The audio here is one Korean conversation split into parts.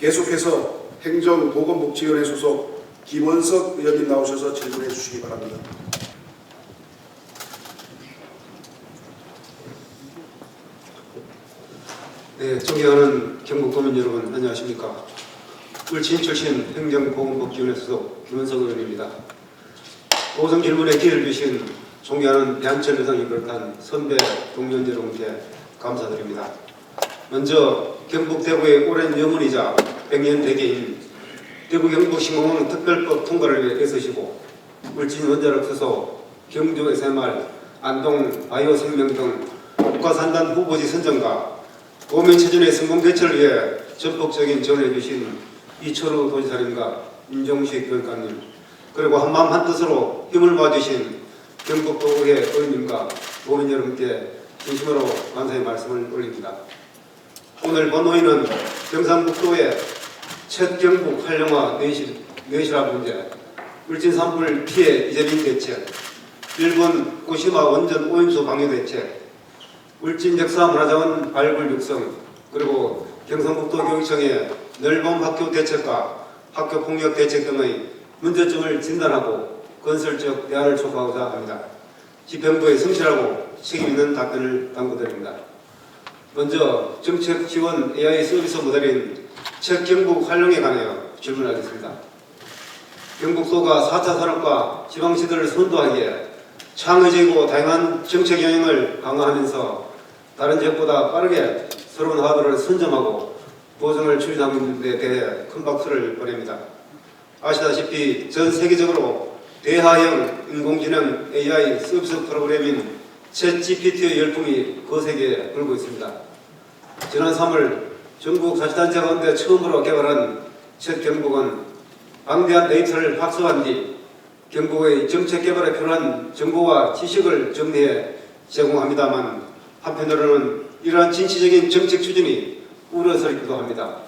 계속해서 행정보건복지위원회 소속 김원석 의원님 나오셔서 질문해 주시기 바랍니다. 네, 존경하는 경북도민 여러분 안녕하십니까. 울진 출신 행정보건복지위원회 소속 김원석 의원입니다. 모든 질문에 기회를 주신 존경하는 양철 의장이 비롯한 선배 동료 여러분께 감사드립니다. 먼저 경북 대구의 오랜 영혼이자 백년 대계인 대구 경북 신공항 특별법 통과를 위해 애쓰시고 울진 원자력 수소, 경주 SMR, 안동 바이오 생명 등 국가산단 후보지 선정과 도민체전의 성공 개최를 위해 전폭적인 지원해 주신 이철우 도지사님과 임종식 교육감님, 그리고 한마음 한뜻으로 힘을 모아주신 경북도의회 의원님과 도민 여러분께 진심으로 감사의 말씀을 올립니다. 오늘 본 회의는 경상북도의 첫 경북 활용화 내실화 문제, 울진 산불 피해 이재민 대책, 일본 후쿠시마 원전 오염수 방류 대책, 울진 역사문화자원 발굴 육성, 그리고 경상북도 교육청의 넓은 학교 대책과 학교 폭력 대책 등의 문제점을 진단하고 건설적 대안을 촉구하고자 합니다. 집행부의 성실하고 책임있는 답변을 당부드립니다. 먼저 정책 지원 AI 서비스 모델인 첫 경북 활용에 관하여 질문하겠습니다. 경북도가 4차 산업과 지방시들을 선도하기에 창의적이고 다양한 정책 영역을 강화하면서 다른 지역보다 빠르게 새로운 하도를 선점하고 보정을 추진하고 있는 데 대해 큰 박수를 보냅니다. 아시다시피 전 세계적으로 대하형 인공지능 AI 서비스 프로그램인 챗GPT의 열풍이 거세게 불고 있습니다. 지난 3월 전국 자치단체 가운데 처음으로 개발한 챗경북은 방대한 데이터를 학습한 뒤 경북의 정책 개발에 필요한 정보와 지식을 정리해 제공합니다만, 한편으로는 이러한 진취적인 정책 추진이 우려스럽기도 합니다.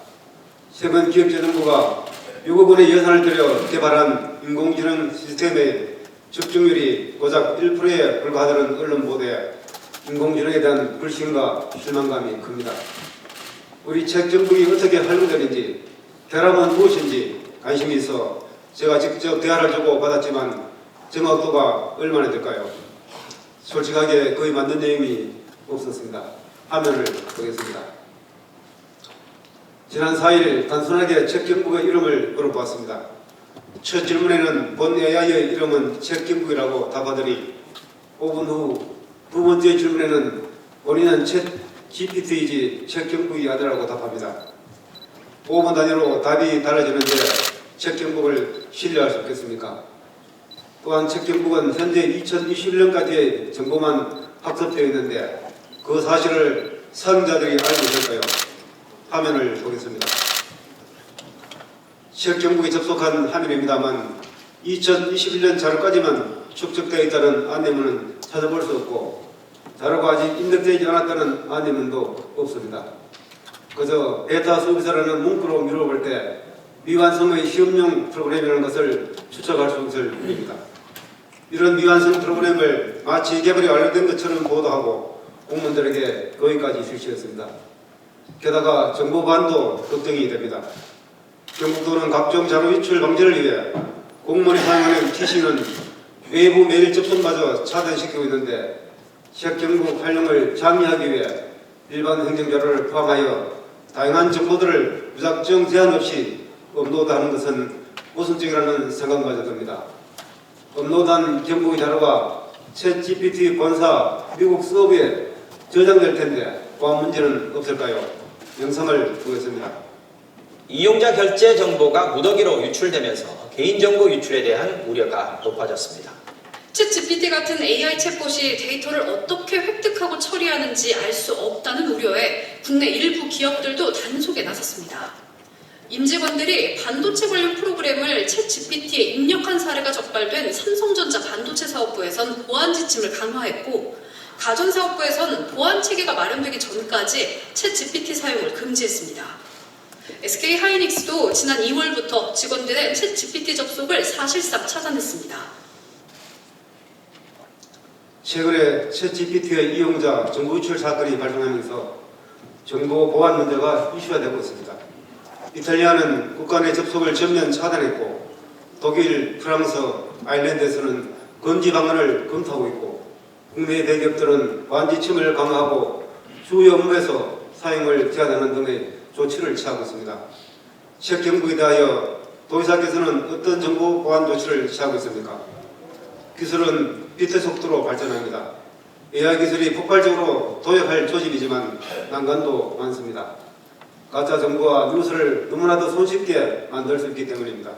최근 기획재정부가 6억 원의 예산을 들여 개발한 인공지능 시스템의 적중률이 고작 1%에 불과하다는 언론 보도에 인공지능에 대한 불신과 실망감이 큽니다. 우리 책 정북이 어떻게 활용되는지, 결함은 무엇인지 관심이 있어 제가 직접 대화를 주고 받았지만 정확도가 얼마나 될까요? 솔직하게 거의 맞는 내용이 없었습니다. 화면을 보겠습니다. 지난 4일 단순하게 책 경북의 이름을 물어보았습니다. 첫 질문에는 본 AI의 이름은 책 경북이라고 답하더니 5분 후 두 번째 질문에는 본인은 챗 GPT이지 책 경북이 아니라고 답합니다. 5분 단위로 답이 달라지는데 책 경북을 신뢰할 수 있겠습니까? 또한 책 경북은 현재 2021년까지의 정보만 학습되어 있는데 그 사실을 사용자들이 알고 있을까요? 화면을 보겠습니다. 책 경북에 접속한 화면입니다만 2021년 자료까지만 축적되어 있다는 안내문은 찾아볼 수 없고 자료가 아직 입력되지 않았다는 안내문도 없습니다. 그저 베타 서비스라는 문구로 미뤄볼 때 미완성의 시험용 프로그램이라는 것을 추측할 수 있을 뿐입니다. 이런 미완성 프로그램을 마치 개발이 완료된 것처럼 보도하고 공무원들에게 거기까지 실시했습니다. 게다가 정보 보안도 걱정이 됩니다. 경북도는 각종 자료 유출 방지를 위해 공무원이 사용하는 TC는 외부 메일 접속마저 차단시키고 있는데 책 경북 활용을 장려하기 위해 일반 행정자료를 포함하여 다양한 정보들을 무작정 제한 없이 업로드하는 것은 모순적이라는 생각마저 듭니다. 업로드한 경북의 자료가 챗 GPT 본사 미국 서버에 저장될 텐데 보안 문제는 없을까요? 영상을 보겠습니다. 이용자 결제 정보가 무더기로 유출되면서 개인정보 유출에 대한 우려가 높아졌습니다. 챗GPT 같은 AI 챗봇이 데이터를 어떻게 획득하고 처리하는지 알 수 없다는 우려에 국내 일부 기업들도 단속에 나섰습니다. 임직원들이 반도체 관련 프로그램을 챗GPT에 입력한 사례가 적발된 삼성전자 반도체 사업부에선 보안 지침을 강화했고, 가전사업부에선 보안 체계가 마련되기 전까지 챗GPT 사용을 금지했습니다. SK하이닉스도 지난 2월부터 직원들의 챗GPT 접속을 사실상 차단했습니다. 최근에 챗GPT의 이용자 정보 유출 사건이 발생하면서 정보 보안 문제가 이슈화되고 있습니다. 이탈리아는 국가 내 접속을 전면 차단했고 독일, 프랑스, 아일랜드에서는 금지 방안을 검토하고 있고 국내 대기업들은 관지침을 강화하고 주요 업무에서 사용을 제한하는 등의 조치를 취하고 있습니다. 책 경북에 대하여 도지사께서는 어떤 정보 보안 조치를 취하고 있습니까? 기술은 빛의 속도로 발전합니다. AI 기술이 폭발적으로 도약할 조짐이지만 난관도 많습니다. 가짜 정보와 뉴스를 너무나도 손쉽게 만들 수 있기 때문입니다.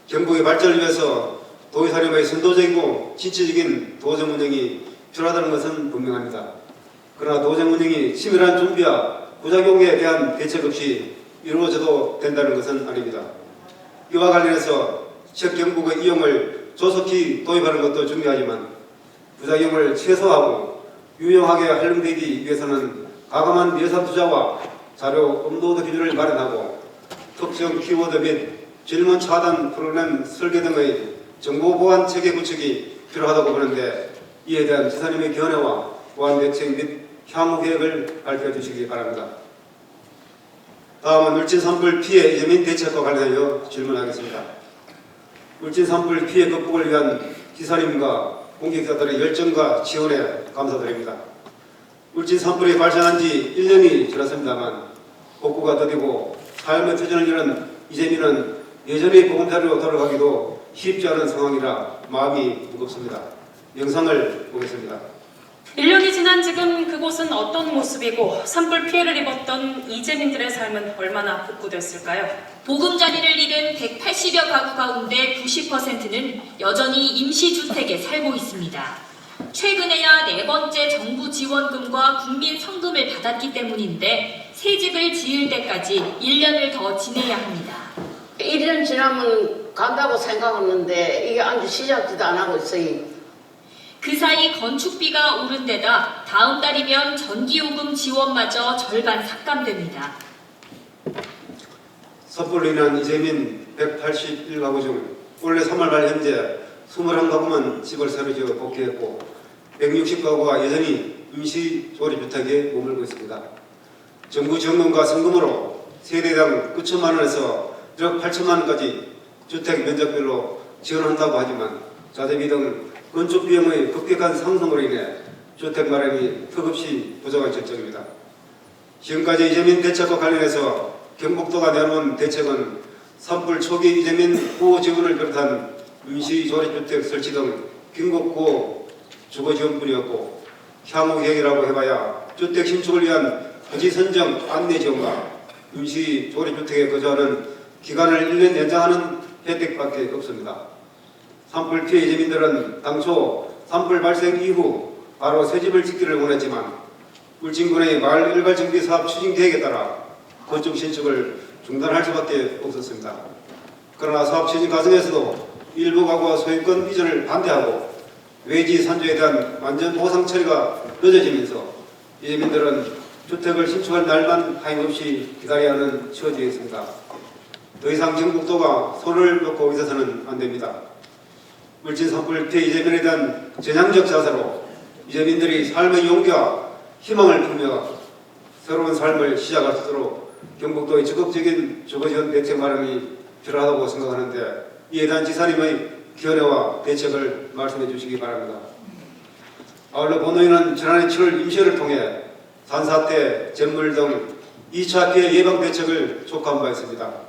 경북의 발전을 위해서 도의사령의 선도적이고 지체적인 도정 운영이 필요하다는 것은 분명합니다. 그러나 도정 운영이 치밀한 준비와 부작용에 대한 대책 없이 이루어져도 된다는 것은 아닙니다. 이와 관련해서 책 경북의 이용을 조속히 도입하는 것도 중요하지만 부작용을 최소화하고 유용하게 활용되기 위해서는 과감한 예산 투자와 자료 업로드 기준을 마련하고 특정 키워드 및 질문 차단 프로그램 설계 등의 정보 보안 체계 구축이 필요하다고 보는데 이에 대한 지사님의 견해와 보안 대책 및 향후 계획을 발표해 주시기 바랍니다. 다음은 울진 산불 피해 이재민 대책과 관련하여 질문하겠습니다. 울진 산불 피해 극복을 위한 지사님과 공직자들의 열정과 지원에 감사드립니다. 울진 산불이 발생한 지 1년이 지났습니다만 복구가 더디고 삶의 터전을 이룬 이재민은 예전의 보금자리로 돌아가기도 쉽지 않은 상황이라 마음이 무겁습니다. 영상을 보겠습니다. 1년이 지난 지금 그곳은 어떤 모습이고 산불 피해를 입었던 이재민들의 삶은 얼마나 복구됐을까요? 보금자리를 잃은 180여 가구 가운데 90%는 여전히 임시주택에 살고 있습니다. 최근에야 4번째 정부 지원금과 국민 성금을 받았기 때문인데 새 집을 지을 때까지 1년을 더 지내야 합니다. 1년 지나면 간다고 생각했는데 이게 아직 시작도 안 하고 있어요. 그 사이 건축비가 오른 데다 다음 달이면 전기요금 지원마저 절반 삭감됩니다. 산불로 인한 이재민 181가구 중 올해 3월 말 현재 21가구만 집을 새로 지어 복귀했고 160가구가 여전히 임시조립주택에 머물고 있습니다. 정부 지원금과 성금으로 세대당 9천만 원에서 1억 8천만 원까지 주택 면적별로 지원한다고 하지만 자재비 등 건축 비용의 급격한 상승으로 인해 주택 마련이 턱없이 부족한 실정입니다. 지금까지 이재민 대책과 관련해서 경북도가 내놓은 대책은 산불 초기 이재민 구호 지원을 비롯한 임시조립주택 설치 등 긴급구호 주거 지원뿐이었고 향후 계획이라고 해봐야 주택 신축을 위한 부지 선정 안내 지원과 임시조립주택에 거주하는 기간을 1년 연장하는 혜택밖에 없습니다. 산불 피해 이재민들은 당초 산불 발생 이후 바로 새 집을 짓기를 원했지만 울진군의 마을 일괄 정비 사업 추진 계획에 따라 건축 신축을 중단할 수밖에 없었습니다. 그러나 사업 추진 과정에서도 일부 가구와 소유권 이전을 반대하고 외지 산조에 대한 완전 보상 처리가 늦어지면서 이재민들은 주택을 신축할 날만 하염없이 기다려야 하는 처지에 있습니다. 더 이상 경북도가 손을 놓고 있어서는 안 됩니다. 울진 산불 피해 이재민에 대한 전향적 자세로 이재민들이 삶의 용기와 희망을 품며 새로운 삶을 시작할 수 있도록 경북도의 적극적인 주거지원 대책 마련이 필요하다고 생각하는데 이에 대한 지사님의 견해와 대책을 말씀해 주시기 바랍니다. 아울러 본회의는 지난해 7월 임시회를 통해 산사태, 잿물 등 2차 피해 예방 대책을 촉구한 바 있습니다.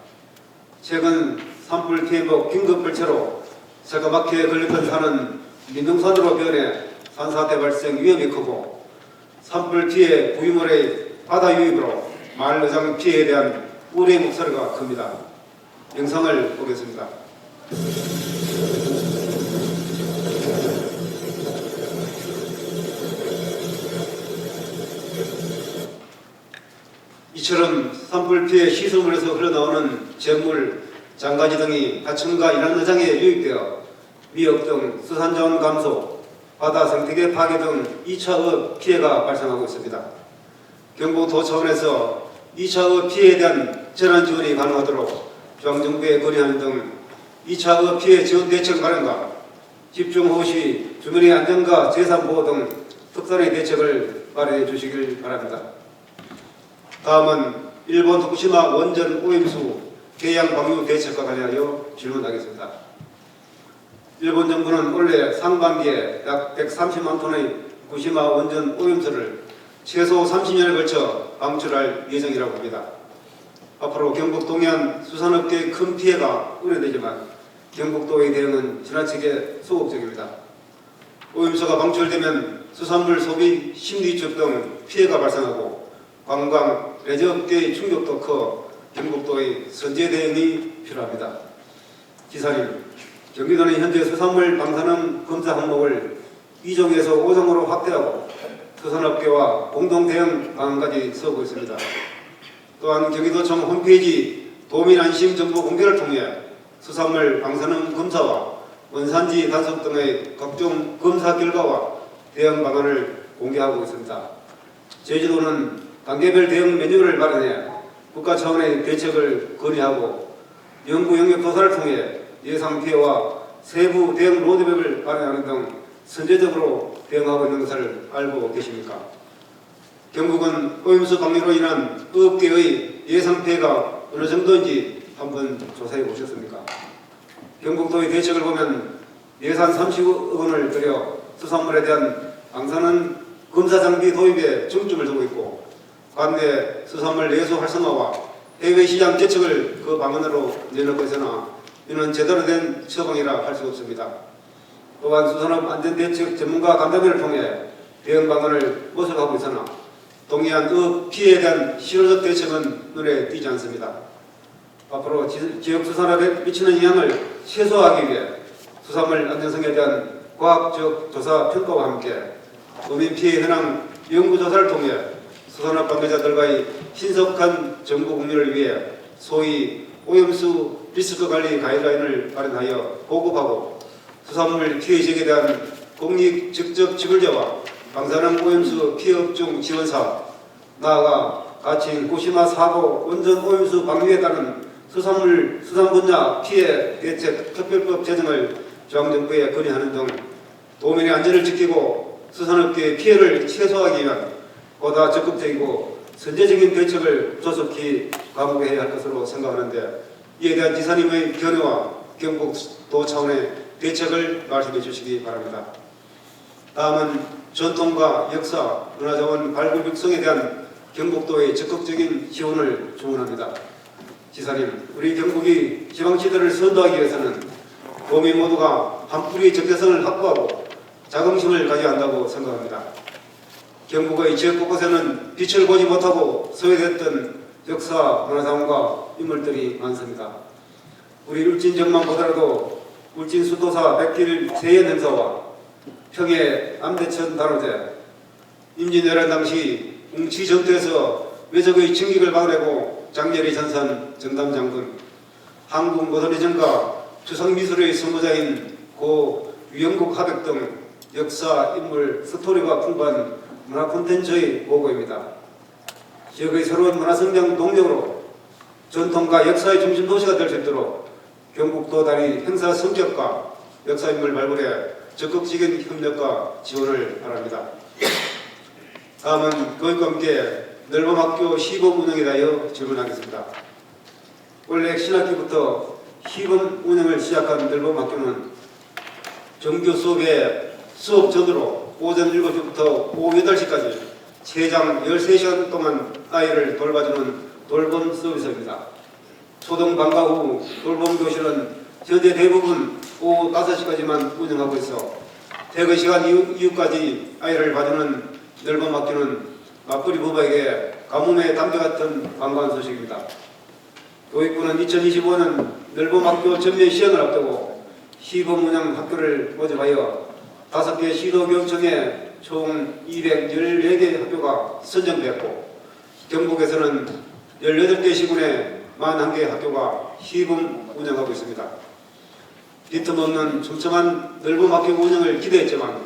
최근 산불 피해복 긴급 불체로 새까맣게 걸렸던 산은 민둥산으로 변해 산사태 발생 위험이 크고 산불 피해 부유물의 바다 유입으로 마을 의장 피해에 대한 우려의 목소리가 큽니다. 영상을 보겠습니다. 이처럼 산불 피해 시설물에서 흘러나오는 잿물, 장가지 등이 하천과 인환의장에 유입되어 미역 등 수산자원 감소, 바다 생태계 파괴 등 2차의 피해가 발생하고 있습니다. 경북도 차원에서 2차의 피해에 대한 재난 지원이 가능하도록 중앙정부에 건의하는 등 2차의 피해 지원 대책 마련과 집중호우 시 주민의 안전과 재산보호 등 특단의 대책을 마련해 주시길 바랍니다. 다음은 일본 후쿠시마 원전 오염수 해양 방류 대책과 관련하여 질문하겠습니다. 일본 정부는 올해 상반기에 약 130만 톤의 후쿠시마 원전 오염수를 최소 30년에 걸쳐 방출할 예정이라고 합니다. 앞으로 경북 동해안 수산업계의 큰 피해가 우려되지만 경북도의 대응은 지나치게 소극적입니다. 오염수가 방출되면 수산물 소비 심리적 등 피해가 발생하고 관광, 레저업계의 충격도 커 경북도의 선제 대응이 필요합니다. 기사님, 경기도는 현재 수산물 방사능 검사 항목을 2종에서 5종으로 확대하고 수산업계와 공동 대응 방안까지 세우고 있습니다. 또한 경기도청 홈페이지 도민안심 정보 공개를 통해 수산물 방사능 검사와 원산지 단속 등의 각종 검사 결과와 대응 방안을 공개하고 있습니다. 제주도는 단계별 대응 매뉴얼을 마련해 국가 차원의 대책을 건의하고 연구 영역 조사를 통해 예상 피해와 세부 대응 로드맵을 마련하는 등 선제적으로 대응하고 있는 것을 알고 계십니까? 경북은 오염수 방류로 인한 업계의 예상 피해가 어느 정도인지 한번 조사해 보셨습니까? 경북도의 대책을 보면 예산 30억 원을 들여 수산물에 대한 방사능 검사 장비 도입에 중점을 두고 있고 관내 수산물 내수 활성화와 해외 시장 개척을 그 방안으로 내놓고 있으나 이는 제대로 된 처방이라 할 수 없습니다. 또한 수산업 안전대책 전문가 간담회를 통해 대응 방안을 모색하고 있으나 동해안 업 피해에 대한 실효적 대책은 눈에 띄지 않습니다. 앞으로 지역 수산업에 미치는 영향을 최소화하기 위해 수산물 안전성에 대한 과학적 조사 평가와 함께 도민 피해 현황 연구조사를 통해 수산업 관계자들과의 신속한 정보 공유를 위해 소위 오염수 리스크 관리 가이드라인을 마련하여 보급하고 수산물 피해 지역에 대한 공익 직접 지불자와 방사능 오염수 피해 업종 지원 사업, 나아가 가칭 후쿠시마 사고 원전 오염수 방류에 따른 수산 분야 피해 대책 특별법 제정을 중앙정부에 건의하는 등 도민의 안전을 지키고 수산업계의 피해를 최소화하기 위한 보다 적극적이고 선제적인 대책을 조속히 강구해야 할 것으로 생각하는데 이에 대한 지사님의 견해와 경북도 차원의 대책을 말씀해 주시기 바랍니다. 다음은 전통과 역사, 문화자원 발굴 육성에 대한 경북도의 적극적인 지원을 주문합니다. 지사님, 우리 경북이 지방시대를 선도하기 위해서는 도민 모두가 한뿌리의 정체성을 확보하고 자긍심을 가져야 한다고 생각합니다. 경북의 지역 곳곳에는 빛을 보지 못하고 소외됐던 역사, 문화자원과 인물들이 많습니다. 우리 울진정만 보더라도 울진 수도사 백길 세연 행사와 평해 남대천 단오제, 임진왜란 당시 웅치 전투에서 외적의 진격을 막아내고 장렬히 전선 정담장군, 한국 모더니즘과 추상미술의 선구자인 고 유영국 하백 등 역사, 인물, 스토리가 풍부한 문화 콘텐츠의 보고입니다. 지역의 새로운 문화성장 동력으로 전통과 역사의 중심 도시가 될 수 있도록 경북도 단위 행사 성격과 역사인물 발굴에 적극적인 협력과 지원을 바랍니다. 다음은 그것과 함께 넓음학교 시범 운영에 대하여 질문하겠습니다. 원래 신학기부터 시범 운영을 시작한 넓음학교는 정규 수업에 수업 전으로 오전 7시부터 오후 8시까지 최장 13시간 동안 아이를 돌봐주는 돌봄 서비스입니다. 초등 방과 후 돌봄 교실은 현재 대부분 오후 5시까지만 운영하고 있어 퇴근 시간 이후까지 아이를 봐주는 넓은 학교는 맞벌이 부부에게 가뭄의 담배 같은 반가운 소식입니다. 교육부는 2025년 넓은 학교 전면 시행을 앞두고 시범 운영 학교를 모집하여 5개 시도교육청에 총 214개 학교가 선정되었고 경북에서는 18개 시군에 41개 학교가 시범 운영하고 있습니다. 빈틈없는 촘촘한 넓은 학교 운영을 기대했지만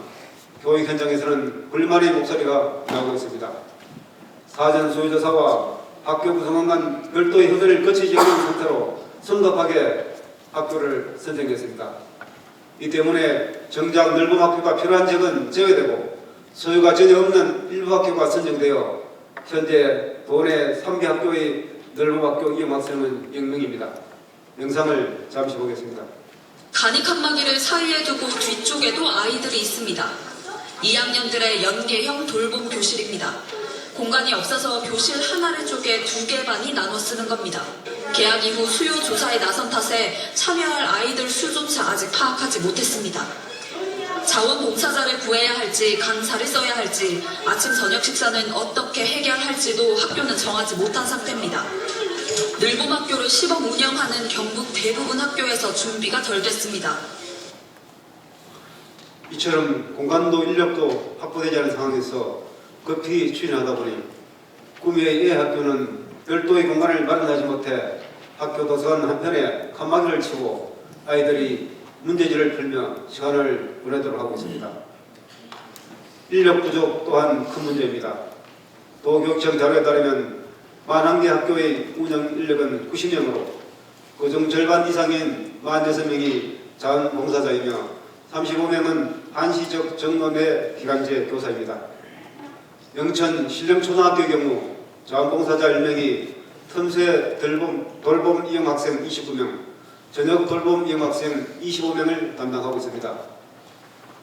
교육 현장에서는 불만의 목소리가 나오고 있습니다. 사전 소유조사와 학교 구성원 간 별도의 협의를 거치지 않은 상태로 성급하게 학교를 선정했습니다. 이 때문에 정작 넓은 학교가 필요한 지역은 제외되고 소유가 전혀 없는 일부 학교가 선정되어 현재 도내 3개 학교의 넓은 학교 이용 학생은 0명입니다. 영상을 잠시 보겠습니다. 간이 칸막이를 사이에 두고 뒤쪽에도 아이들이 있습니다. 2학년들의 연계형 돌봄 교실입니다. 공간이 없어서 교실 하나를 쪼개 2개 반이 나눠 쓰는 겁니다. 개학 이후 수요 조사에 나선 탓에 참여할 아이들 수조차 아직 파악하지 못했습니다. 자원봉사자를 구해야 할지 강사를 써야 할지 아침 저녁 식사는 어떻게 해결할지도 학교는 정하지 못한 상태입니다. 늘봄학교를 시범 운영하는 경북 대부분 학교에서 준비가 덜 됐습니다. 이처럼 공간도 인력도 확보되지 않은 상황에서 급히 추진하다 보니 구미의 이 학교는 별도의 공간을 마련하지 못해 학교 도서관 한편에 칸막이를 치고 아이들이 문제지를 풀며 시간을 보내도록 하고 있습니다. 인력 부족 또한 큰 문제입니다. 도교육청 자료에 따르면 41개 학교의 운영 인력은 90명으로 그중 절반 이상인 46명이 자원봉사자이며 35명은 한시적 정원의 기간제 교사입니다. 영천 신령초등학교의 경우 자원봉사자 1명이 틈새 돌봄 이용 학생 29명, 저녁 돌봄 이용 학생 25명을 담당하고 있습니다.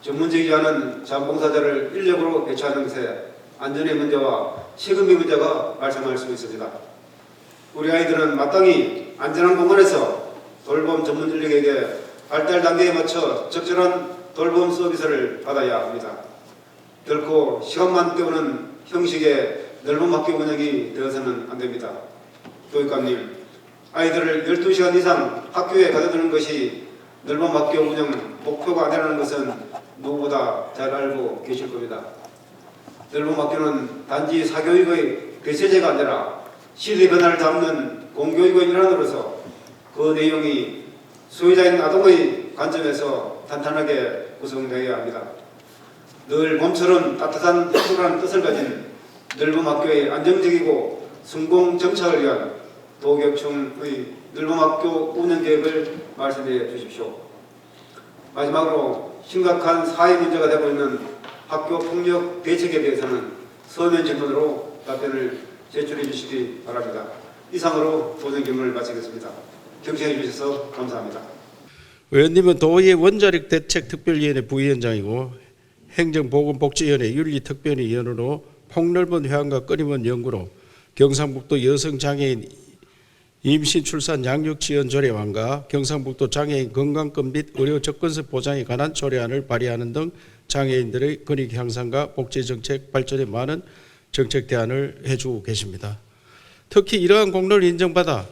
전문직이하는 자원봉사자를 인력으로 배치하는 것에 안전의 문제와 세금의 문제가 발생할 수 있습니다. 우리 아이들은 마땅히 안전한 공간에서 돌봄 전문 인력에게 발달 단계에 맞춰 적절한 돌봄 서비스를 받아야 합니다. 결코 시간만 때우는 형식의 넓은 학교 운영이 되어서는 안 됩니다. 교육감님, 아이들을 12시간 이상 학교에 가둬두는 것이 넓은 학교 운영 목표가 아니라는 것은 누구보다 잘 알고 계실 겁니다. 넓은 학교는 단지 사교육의 대체제가 아니라 시대 변화를 담는 공교육의 일환으로서 그 내용이 소유자인 아동의 관점에서 탄탄하게 구성되어야 합니다. 늘 몸처럼 따뜻한 행복이라는 뜻을 가진 넓은 학교의 안정적이고 성공 정착을 위한 도교육청의 넓은 학교 운영 계획을 말씀해 주십시오. 마지막으로 심각한 사회 문제가 되고 있는 학교 폭력 대책에 대해서는 서면 질문으로 답변을 제출해 주시기 바랍니다. 이상으로 도전 질문을 마치겠습니다. 경청해 주셔서 감사합니다. 의원님은 도의회 원자력 대책 특별위원회 부위원장이고 행정보건복지위원회 윤리특별위원으로 폭넓은 회원과 끊임없는 연구로 경상북도 여성장애인 임신 출산 양육 지원 조례안과 경상북도 장애인 건강권 및 의료 접근성 보장에 관한 조례안을 발의하는 등 장애인들의 권익 향상과 복지 정책 발전에 많은 정책 대안을 해주고 계십니다. 특히 이러한 공로를 인정받아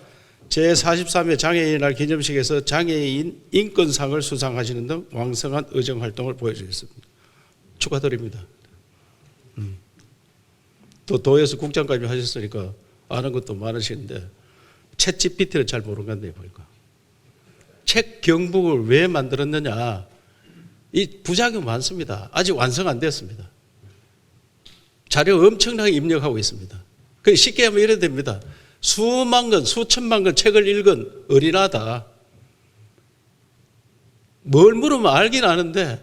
제43회 장애인날 기념식에서 장애인 인권상을 수상하시는 등 왕성한 의정활동을 보여주셨습니다. 축하드립니다. 또 도에서 국장까지 하셨으니까 아는 것도 많으시는데 챗 GPT를 잘 모르는 건데 보니까 책 경북을 왜 만들었느냐, 이 부작용 많습니다. 아직 완성 안 됐습니다. 자료 엄청나게 입력하고 있습니다. 그 쉽게 하면 이래야 됩니다. 수만 권, 수천만 권 책을 읽은 어린아다. 뭘 물으면 알긴 아는데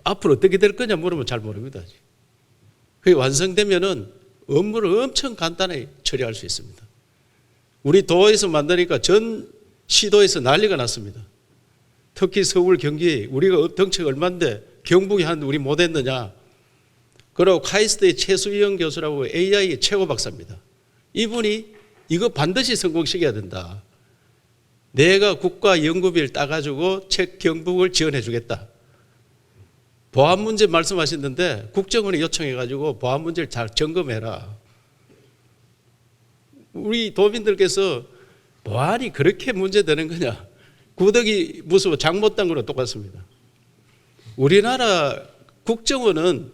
앞으로 어떻게 될 거냐 물으면 잘 모릅니다. 그게 완성되면은 업무를 엄청 간단하게 처리할 수 있습니다. 우리 도에서 만드니까 전 시도에서 난리가 났습니다. 특히 서울, 경기, 우리가 덩치가 얼마인데 경북이 하는데 우리 못했느냐. 그리고 카이스트의 최수영 교수라고 AI 최고 박사입니다. 이분이 이거 반드시 성공시켜야 된다. 내가 국가 연구비를 따가지고 책 경북을 지원해 주겠다. 보안 문제 말씀하셨는데 국정원에 요청해가지고 보안 문제를 잘 점검해라. 우리 도민들께서 보안이 그렇게 문제되는 거냐. 구더기 무서워 장못단 거로 똑같습니다. 우리나라 국정원은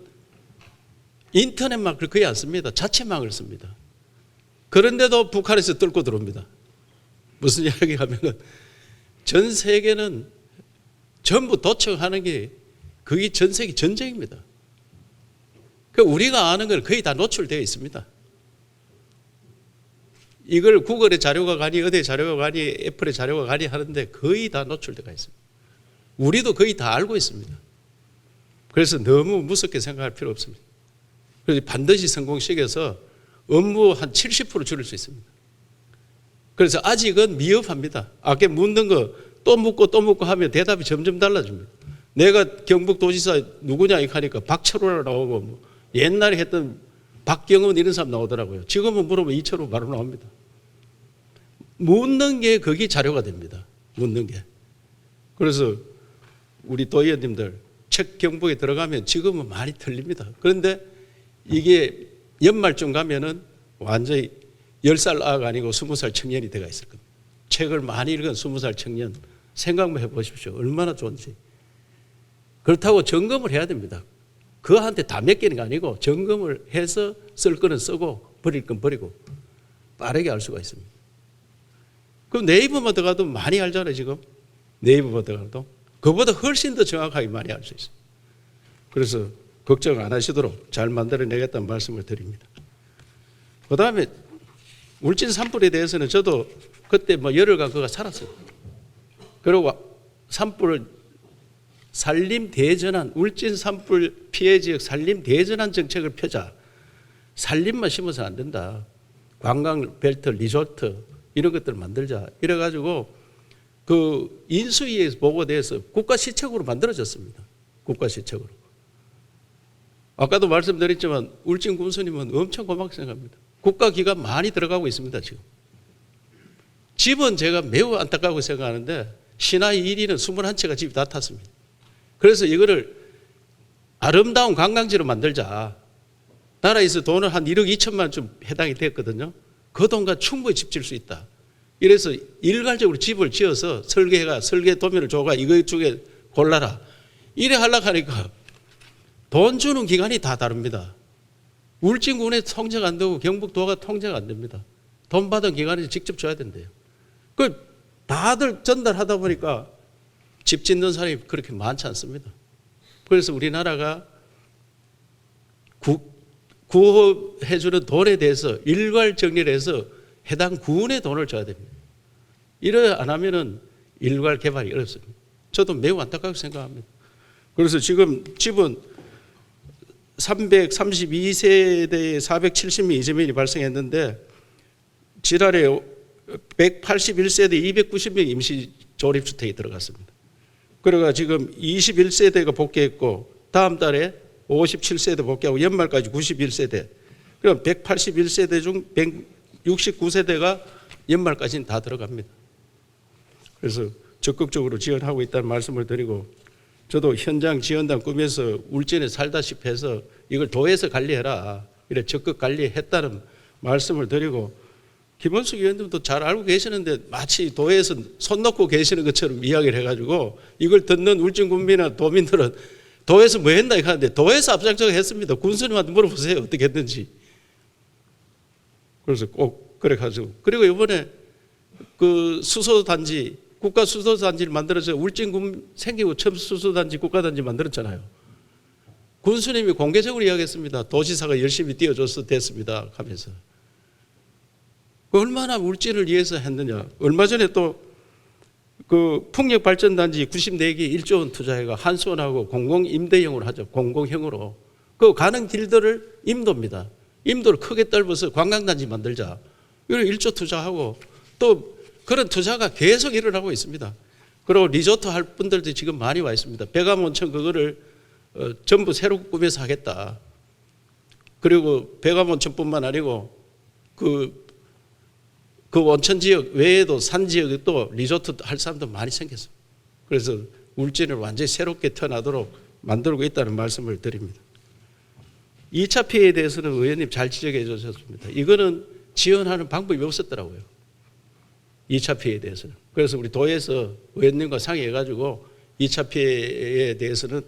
인터넷망을 거의 안 씁니다. 자체망을 씁니다. 그런데도 북한에서 뚫고 들어옵니다. 무슨 이야기 하면은 전 세계는 전부 도청하는 게 그게 전 세계 전쟁입니다. 그러니까 우리가 아는 건 거의 다 노출되어 있습니다. 이걸 구글의 자료가 가니 어디의 자료가 가니 애플의 자료가 가니 하는데 거의 다 노출되어 있습니다. 우리도 거의 다 알고 있습니다. 그래서 너무 무섭게 생각할 필요 없습니다. 그래서 반드시 성공시켜서 업무 한 70% 줄일 수 있습니다. 그래서 아직은 미흡합니다. 아까 묻는 거 또 묻고 또 묻고 하면 대답이 점점 달라집니다. 내가 경북도지사 누구냐 이렇게 하니까 박철호라 나오고 뭐 옛날에 했던 박경은 이런 사람 나오더라고요. 지금은 물어보면 이철호 바로 나옵니다. 묻는 게 거기 자료가 됩니다. 묻는 게. 그래서 우리 도의원님들 책 경북에 들어가면 지금은 많이 틀립니다. 그런데 이게 연말쯤 가면은 완전히 10살 아가 아니고 20살 청년이 돼가 있을 겁니다. 책을 많이 읽은 20살 청년 생각만 해보십시오. 얼마나 좋은지. 그렇다고 점검을 해야 됩니다. 그한테 다 맡기는 게 아니고 점검을 해서 쓸 거는 쓰고 버릴 건 버리고 빠르게 알 수가 있습니다. 그럼 네이버만 들어가도 많이 알잖아요. 지금 네이버만 들어가도 그보다 훨씬 더 정확하게 많이 알 수 있어요. 그래서 걱정 안 하시도록 잘 만들어내겠다는 말씀을 드립니다. 그 다음에 울진 산불에 대해서는 저도 그때 뭐 열흘간 그가 살았어요. 그리고 산불을 산림 대전환, 울진 산불 피해 지역 산림 대전환 정책을 펴자. 산림만 심어서 안 된다. 관광 벨트, 리조트 이런 것들을 만들자. 이래가지고 그 인수위에 보고돼서 국가 시책으로 만들어졌습니다. 국가 시책으로. 아까도 말씀드렸지만 울진 군수님은 엄청 고맙게 생각합니다. 국가기관 많이 들어가고 있습니다. 지금. 집은 제가 매우 안타깝고 생각하는데 신하의 1위는 21채가 집이 다 탔습니다. 그래서 이거를 아름다운 관광지로 만들자. 나라에서 돈을 한 1억 2천만 좀 해당이 됐거든요. 그 돈과 충분히 집 지을 수 있다. 이래서 일괄적으로 집을 지어서 설계 도면을 줘가 이거 중에 골라라. 이래 하려고 하니까 돈 주는 기관이 다 다릅니다. 울진군에 통제가 안 되고 경북도가 통제가 안 됩니다. 돈 받은 기관이 직접 줘야 된대요. 그 다들 전달하다 보니까 집 짓는 사람이 그렇게 많지 않습니다. 그래서 우리나라가 구호해주는 돈에 대해서 일괄 정리를 해서 해당 구원에 돈을 줘야 됩니다. 이래 안 하면은 일괄 개발이 어렵습니다. 저도 매우 안타깝게 생각합니다. 그래서 지금 집은 332세대에 470명 이재민이 발생했는데 지난해 181세대 290명 임시 조립주택이 들어갔습니다. 그러가 지금 21세대가 복귀했고 다음 달에 57세대 복귀하고 연말까지 91세대. 그럼 181세대 중 169세대가 연말까지는 다 들어갑니다. 그래서 적극적으로 지원하고 있다는 말씀을 드리고 저도 현장 지원단 꾸며서 울진에 살다시피 해서 이걸 도에서 관리해라. 이래 적극 관리했다는 말씀을 드리고 김원숙 의원님도 잘 알고 계시는데 마치 도에서 손 놓고 계시는 것처럼 이야기를 해가지고 이걸 듣는 울진 군민이나 도민들은 도에서 뭐 했나 이렇게 하는데 도에서 앞장서서 했습니다. 군수님한테 물어보세요. 어떻게 했는지. 그래서 꼭 그래 가지고 그리고 이번에 그 수소단지 국가 수소단지를 만들어서 울진군 생기고 처음 수소단지 국가단지 만들었잖아요. 군수님이 공개적으로 이야기했습니다. 도지사가 열심히 띄워줘서 됐습니다 하면서. 얼마나 울진을 위해서 했느냐. 얼마 전에 또 그 풍력발전단지 94개 1조 원 투자해가 한수원하고 공공임대형으로 하죠. 공공형으로. 그 가는 길들을 임도입니다. 임도를 크게 넓어서 관광단지 만들자. 이런 1조 투자하고 또 그런 투자가 계속 일어나고 있습니다. 그리고 리조트 할 분들도 지금 많이 와 있습니다. 백암온천 그거를 전부 새로 꾸며서 하겠다. 그리고 백암온천뿐만 아니고 그 원천 지역 외에도 산 지역에 또 리조트 할 사람도 많이 생겼어요. 그래서 울진을 완전히 새롭게 태어나도록 만들고 있다는 말씀을 드립니다. 2차 피해에 대해서는 의원님 잘 지적해 주셨습니다. 이거는 지원하는 방법이 없었더라고요. 2차 피해에 대해서는. 그래서 우리 도에서 의원님과 상의해가지고 2차 피해에 대해서는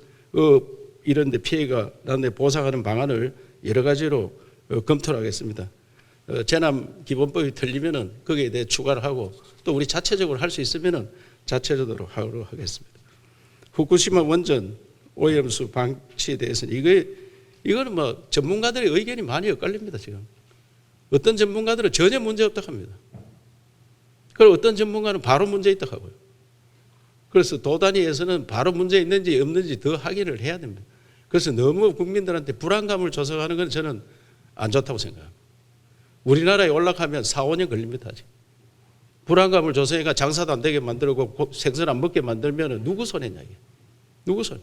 이런 데 피해가 나는데 보상하는 방안을 여러 가지로 검토를 하겠습니다. 재난기본법이 틀리면은 거기에 대해 추가를 하고 또 우리 자체적으로 할 수 있으면은 자체적으로 하도록 하겠습니다. 후쿠시마 원전 오염수 방치에 대해서는 이거는 뭐 전문가들의 의견이 많이 엇갈립니다. 지금 어떤 전문가들은 전혀 문제 없다고 합니다. 그리고 어떤 전문가는 바로 문제 있다고 하고요. 그래서 도 단위에서는 바로 문제 있는지 없는지 더 확인을 해야 됩니다. 그래서 너무 국민들한테 불안감을 조성하는 건 저는 안 좋다고 생각합니다. 우리나라에 올라가면 4, 5년 걸립니다. 아직. 불안감을 조성해가 장사도 안 되게 만들고 생선 안 먹게 만들면 누구 손해냐 이게. 누구 손해.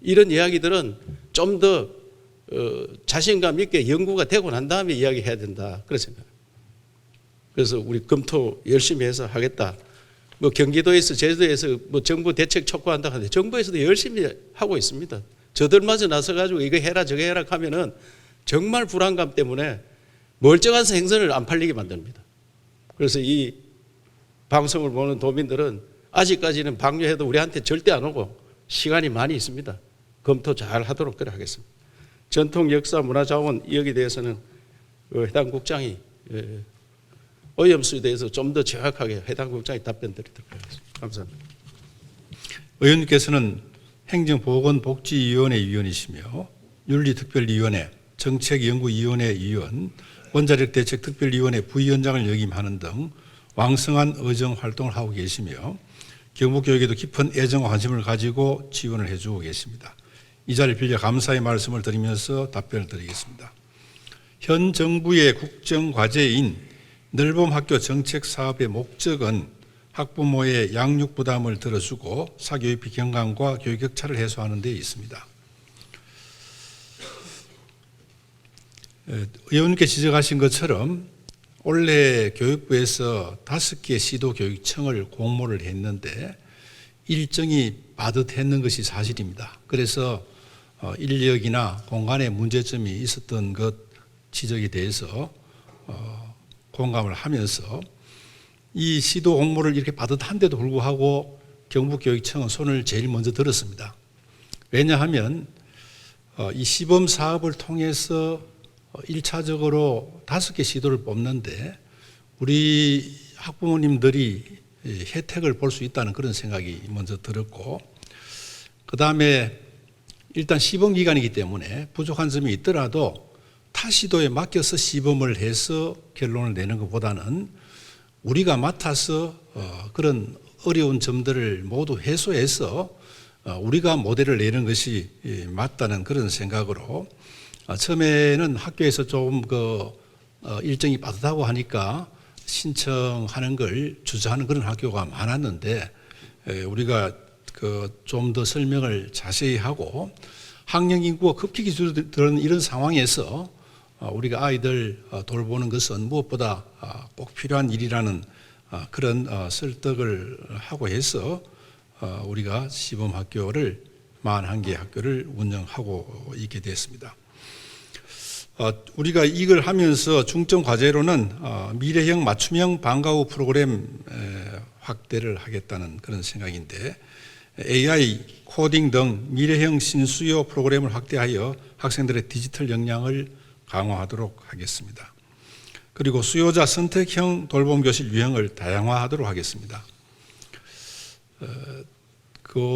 이런 이야기들은 좀 더 자신감 있게 연구가 되고 난 다음에 이야기해야 된다. 그런 생각. 그래서 우리 검토 열심히 해서 하겠다. 뭐 경기도에서 제주도에서 뭐 정부 대책 촉구한다 하는데 정부에서도 열심히 하고 있습니다. 저들마저 나서가지고 이거 해라 저거 해라 하면은 정말 불안감 때문에 멀쩡한 생선을 안 팔리게 만듭니다. 그래서 이 방송을 보는 도민들은 아직까지는 방류해도 우리한테 절대 안 오고 시간이 많이 있습니다. 검토 잘 하도록 그래 하겠습니다. 전통 역사 문화자원 여기에 대해서는 해당 국장이 오염수에 대해서 좀 더 정확하게 해당 국장이 답변 드리도록 하겠습니다. 감사합니다. 의원님께서는 행정보건복지위원회 위원이시며 윤리특별위원회, 정책연구위원회 위원, 원자력대책특별위원회 부위원장을 역임하는 등 왕성한 의정 활동을 하고 계시며 경북교육에도 깊은 애정과 관심을 가지고 지원을 해주고 계십니다. 이 자리를 빌려 감사의 말씀을 드리면서 답변을 드리겠습니다. 현 정부의 국정과제인 늘봄학교 정책사업의 목적은 학부모의 양육 부담을 덜어주고 사교육비 경감과 교육 격차를 해소하는 데 있습니다. 의원님께 지적하신 것처럼 올해 교육부에서 5개 시도교육청을 공모를 했는데 일정이 빠듯했는 것이 사실입니다. 그래서 인력이나 공간에 문제점이 있었던 것 지적에 대해서 공감을 하면서 이 시도 공모를 이렇게 빠듯한데도 불구하고 경북교육청은 손을 제일 먼저 들었습니다. 왜냐하면 이 시범 사업을 통해서 1차적으로 5개 시도를 뽑는데 우리 학부모님들이 혜택을 볼 수 있다는 그런 생각이 먼저 들었고, 그 다음에 일단 시범 기간이기 때문에 부족한 점이 있더라도 타 시도에 맡겨서 시범을 해서 결론을 내는 것보다는 우리가 맡아서 그런 어려운 점들을 모두 해소해서 우리가 모델을 내는 것이 맞다는 그런 생각으로 처음에는 학교에서 좀 일정이 빠듯하고 하니까 신청하는 걸 주저하는 그런 학교가 많았는데 우리가 좀 더 설명을 자세히 하고 학령 인구가 급격히 줄어드는 이런 상황에서 우리가 아이들 돌보는 것은 무엇보다 꼭 필요한 일이라는 그런 설득을 하고 해서 우리가 시범학교를 41개 학교를 운영하고 있게 됐습니다. 우리가 이걸 하면서 중점 과제로는 미래형 맞춤형 방과 후 프로그램 확대를 하겠다는 그런 생각인데 AI, 코딩 등 미래형 신수요 프로그램을 확대하여 학생들의 디지털 역량을 강화하도록 하겠습니다. 그리고 수요자 선택형 돌봄교실 유형을 다양화하도록 하겠습니다.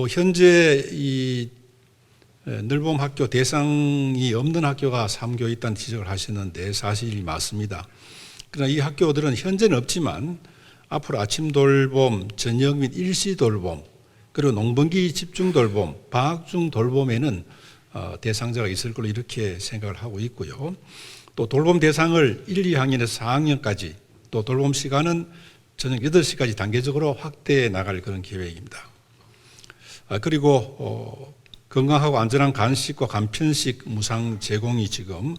현재 이 늘봄학교 대상이 없는 학교가 3교 있다는 지적을 하셨는데 사실이 맞습니다. 그러나 이 학교들은 현재는 없지만 앞으로 아침 돌봄, 저녁 및 일시 돌봄, 그리고 농번기 집중 돌봄, 방학 중 돌봄에는 대상자가 있을 걸로 이렇게 생각을 하고 있고요. 또 돌봄 대상을 1, 2학년에서 4학년까지, 또 돌봄 시간은 저녁 8시까지 단계적으로 확대해 나갈 그런 계획입니다. 그리고 건강하고 안전한 간식과 간편식 무상 제공이 지금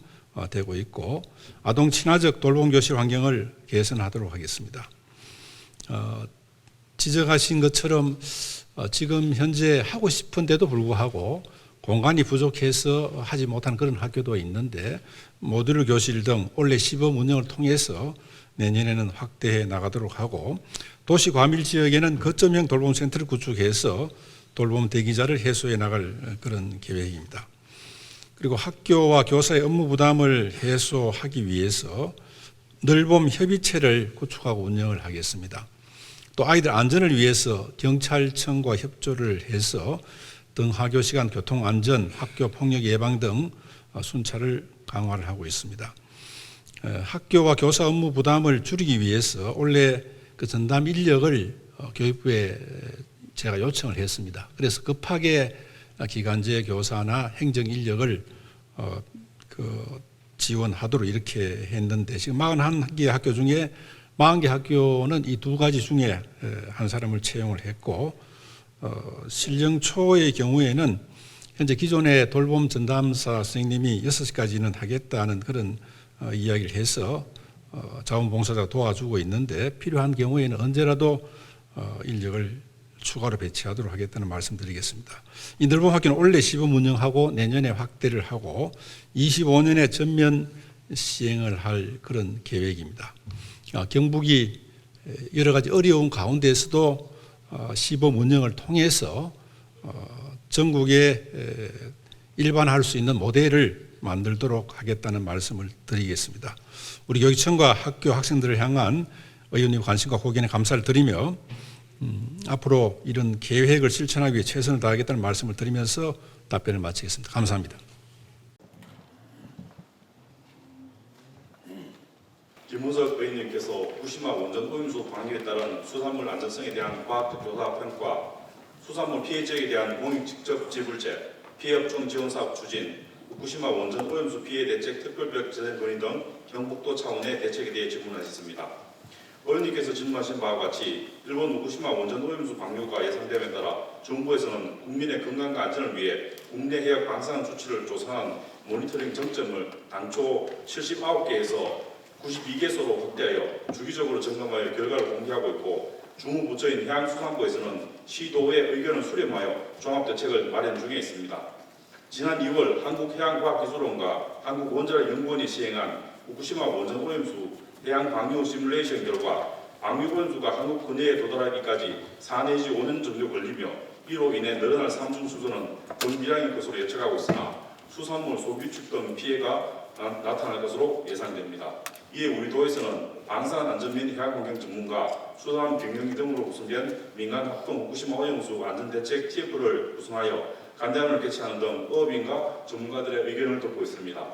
되고 있고 아동 친화적 돌봄 교실 환경을 개선하도록 하겠습니다. 지적하신 것처럼 지금 현재 하고 싶은데도 불구하고 공간이 부족해서 하지 못한 그런 학교도 있는데 모듈 교실 등 올해 시범 운영을 통해서 내년에는 확대해 나가도록 하고 도시 과밀 지역에는 거점형 돌봄센터를 구축해서 돌봄 대기자를 해소해 나갈 그런 계획입니다. 그리고 학교와 교사의 업무 부담을 해소하기 위해서 늘봄 협의체를 구축하고 운영을 하겠습니다. 또 아이들 안전을 위해서 경찰청과 협조를 해서 등하교 시간 교통 안전, 학교 폭력 예방 등 순찰을 강화를 하고 있습니다. 학교와 교사 업무 부담을 줄이기 위해서 올해 그 전담 인력을 교육부에 제가 요청을 했습니다. 그래서 급하게 기간제 교사나 행정 인력을 지원하도록 이렇게 했는데 지금 41개 학교 중에 40개 학교는 이 두 가지 중에 한 사람을 채용을 했고 신령초의 경우에는 현재 기존의 돌봄 전담사 선생님이 6시까지는 하겠다는 그런 이야기를 해서 자원봉사자가 도와주고 있는데 필요한 경우에는 언제라도 인력을 추가로 배치하도록 하겠다는 말씀드리겠습니다. 이 늘봄학교는 올해 시범 운영하고 내년에 확대를 하고 25년에 전면 시행을 할 그런 계획입니다. 경북이 여러 가지 어려운 가운데서도 시범 운영을 통해서 전국에 일반화할 수 있는 모델을 만들도록 하겠다는 말씀을 드리겠습니다. 우리 교육청과 학교 학생들을 향한 의원님 관심과 고견에 감사를 드리며 앞으로 이런 계획을 실천하기 위해 최선을 다하겠다는 말씀을 드리면서 답변을 마치겠습니다. 감사합니다. 김문석 의원님께서 후쿠시마 원전 오염수 방류에 따른 수산물 안전성에 대한 과학적 조사 평가, 수산물 피해 지역에 대한 공익 직접 지불제, 피해업종 지원 사업 추진, 후쿠시마 원전 오염수 피해 대책 특별법 제정 건의 등 경북도 차원의 대책에 대해 질문하셨습니다. 의원님께서 질문하신 바와 같이 일본 후쿠시마 원전 오염수 방류가 예상됨에 따라 정부에서는 국민의 건강과 안전을 위해 국내 해역 방사능 수치를 조사하는 모니터링 정점을 당초 79개에서 92개소로 확대하여 주기적으로 점검하여 결과를 공개하고 있고 주무부처인 해양수산부에서는 시도의 의견을 수렴하여 종합대책을 마련 중에 있습니다. 지난 2월 한국해양과학기술원과 한국원자력연구원이 시행한 후쿠시마 원전 오염수 해양 방류 시뮬레이션 결과 방류 오염수가 한국 근해에 도달하기까지 4 내지 5년 정도 걸리며 이로 인해 늘어날 삼중 수소는 건비량일 것으로 예측하고 있으나 수산물 소비축 등 피해가 나타날 것으로 예상됩니다. 이에 우리 도에서는 방산 안전 및 해양환경 전문가, 수산 경영기 등으로 구성된 민간 합동 후쿠시마 오염수 안전대책 TF를 구성하여 간담회를 개최하는 등 어업인과 전문가들의 의견을 듣고 있습니다.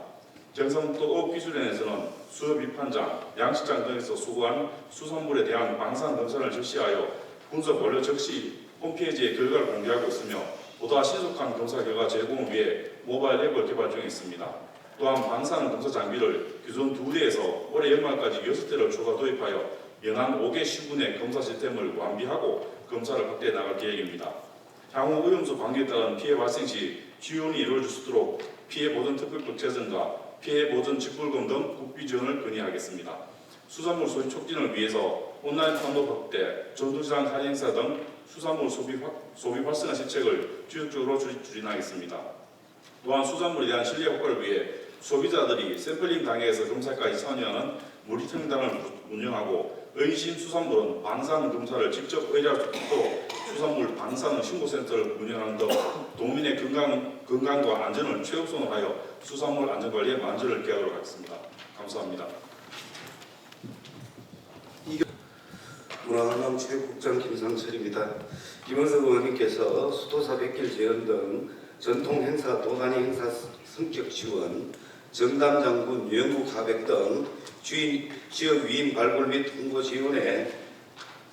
경상북도 어업기술연에서는 수협 입판장, 양식장 등에서 수거한 수산물에 대한 방사능 검사를 실시하여 분석 완료 즉시 홈페이지에 결과를 공개하고 있으며 보다 신속한 검사 결과 제공을 위해 모바일 앱을 개발 중에 있습니다. 또한 방사능 검사 장비를 기존 2대에서 올해 연말까지 6대를 추가 도입하여 연한 5개 시군의 검사 시스템을 완비하고 검사를 확대해 나갈 계획입니다. 향후 오염수 방류에 따른 피해 발생 시 지원이 이루어질 수 있도록 피해 보전 특별법 제정과 피해 보전 직불금 등 국비 지원을 건의하겠습니다. 수산물 소비 촉진을 위해서 온라인 판로 확대, 전통시장 할인 행사 등 수산물 소비 활성화 실책을 지속적으로 추진하겠습니다. 또한 수산물에 대한 신뢰 효과를 위해 소비자들이 샘플링 당해에서 검사까지 참여하는 모니터링단을 운영하고 의심 수산물은 방사능 검사를 직접 의뢰할 수 있도록 수산물 방사능 신고센터를 운영하는 등 도민의 건강과 안전을 최우선으로 하여 수산물 안전관리에 만전을 기하도록 하겠습니다. 감사합니다. 문화관광 체육국장 김상철입니다. 김원석 의원님께서 수도사 100길 재현 등 전통 행사, 도단위 행사 성격 지원, 정담장군, 유영국 하백 등 지역 위인 발굴 및 홍보 지원에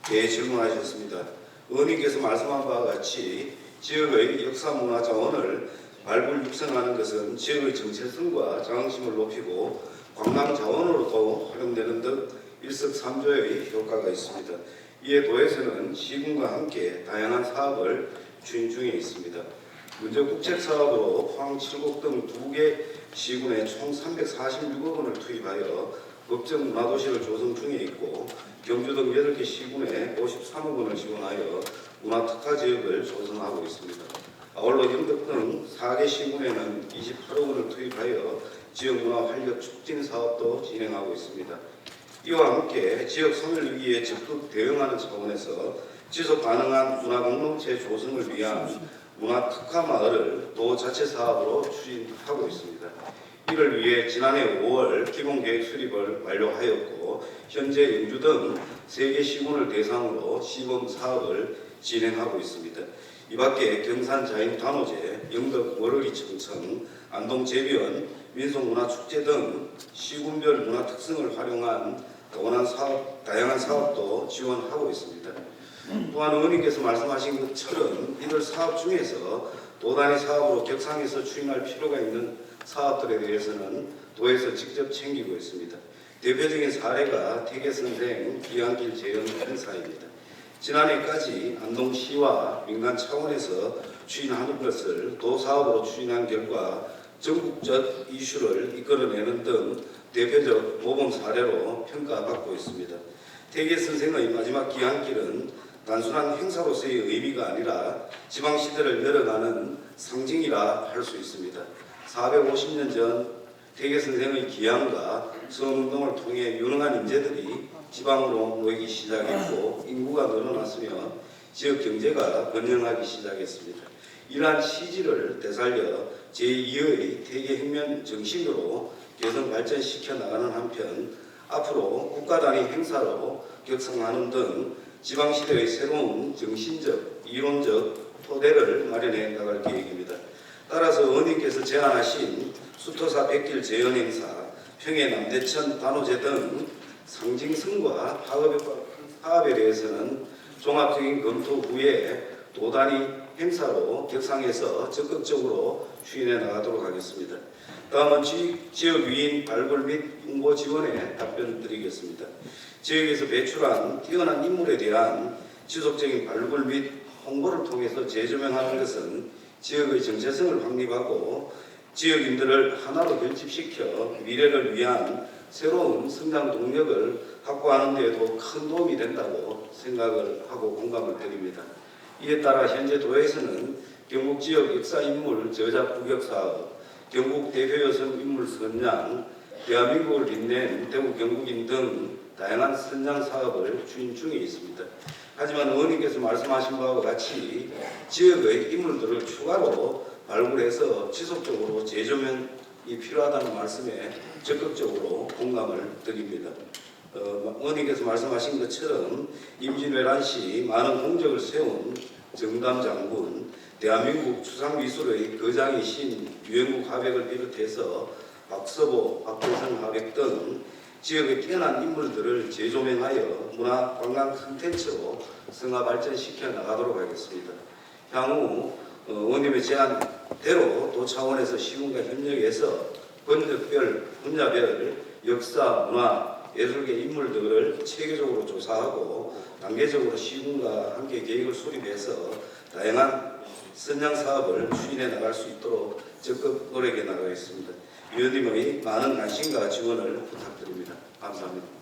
대해 질문하셨습니다. 의원님께서 말씀한 바와 같이 지역의 역사문화 자원을 발굴 육성하는 것은 지역의 정체성과 자긍심을 높이고 관광 자원으로도 활용되는 등 일석삼조의 효과가 있습니다. 이에 도에서는 시군과 함께 다양한 사업을 추진 중에 있습니다. 먼저 국책사업으로 포항 7곡 등 2개 시군에 총 346억 원을 투입하여 법정 문화도시를 조성 중에 있고 경주 등 8개 시군에 53억 원을 지원하여 문화특화지역을 조성하고 있습니다. 아울러 영덕 등 4개 시군에는 28억 원을 투입하여 지역문화 활력 촉진 사업도 진행하고 있습니다. 이와 함께 지역 소멸위기에 적극 대응하는 차원에서 지속 가능한 문화공동체 조성을 위한 문화특화마을을 도 자체 사업으로 추진하고 있습니다. 이를 위해 지난해 5월 기본계획 수립을 완료하였고 현재 영주 등 3개 시군을 대상으로 시범 사업을 진행하고 있습니다. 이 밖에 경산 자연 단오제, 영덕 월월이 청청, 안동 제비원, 민속문화축제 등 시군별 문화 특성을 활용한 다양한 사업도 지원하고 있습니다. 또한 의원님께서 말씀하신 것처럼 이들 사업 중에서 도단위 사업으로 격상해서 추진할 필요가 있는 사업들에 대해서는 도에서 직접 챙기고 있습니다. 대표적인 사례가 태계선생 귀향길 재현 행사입니다. 지난해까지 안동시와 민간 차원에서 추진하는 것을 도사업으로 추진한 결과 전국적 이슈를 이끌어내는 등 대표적 모범 사례로 평가받고 있습니다. 태계선생의 마지막 귀향길은 단순한 행사로서의 의미가 아니라 지방시대를 열어가는 상징이라 할 수 있습니다. 450년 전 태계선생의 귀향과 선운동을 통해 유능한 인재들이 지방으로 모이기 시작했고 인구가 늘어났으며 지역 경제가 번영하기 시작했습니다. 이러한 취지를 되살려 제2의 태계혁명 정신으로 개선 발전시켜 나가는 한편 앞으로 국가 단위 행사로 격상하는 등 지방시대의 새로운 정신적, 이론적 토대를 마련해 나갈 계획입니다. 따라서 의원님께서 제안하신 수토사 백길 재현 행사, 평해 남대천 단오제 등 상징성과 파업에 대해서는 종합적인 검토 후에 도단위 행사로 격상해서 적극적으로 추진해 나가도록 하겠습니다. 다음은 지역 유인 발굴 및 홍보 지원에 답변 드리겠습니다. 지역에서 배출한 뛰어난 인물에 대한 지속적인 발굴 및 홍보를 통해서 재조명하는 것은 지역의 정체성을 확립하고 지역인들을 하나로 결집시켜 미래를 위한 새로운 성장 동력을 확보하는 데에도 큰 도움이 된다고 생각을 하고 공감을 드립니다. 이에 따라 현재 도에서는 경북 지역 역사인물 저작 부격사업, 경북 대표 여성 인물 선양, 대한민국을 빛낸 대구 경북인 등 다양한 선양 사업을 추진 중에 있습니다. 하지만 의원님께서 말씀하신 바와 같이 지역의 인물들을 추가로 발굴해서 지속적으로 재조명이 필요하다는 말씀에 적극적으로 공감을 드립니다. 의원님께서 말씀하신 것처럼 임진왜란시 많은 공적을 세운 정담 장군, 대한민국 추상미술의 거장이신 유영국 화백을 비롯해서 박서보, 박대성 화백 등 지역의 뛰어난 인물들을 재조명하여 문화 관광 콘텐츠로 성화 발전시켜 나가도록 하겠습니다. 향후 의원님의 제안대로 도 차원에서 시군과 협력해서 번역별, 분야별 역사, 문화, 예술계 인물들을 체계적으로 조사하고 단계적으로 시군과 함께 계획을 수립해서 다양한 선양 사업을 추진해 나갈 수 있도록 적극 노력해 나가겠습니다. 위원님의 많은 관심과 지원을 부탁드립니다. 감사합니다.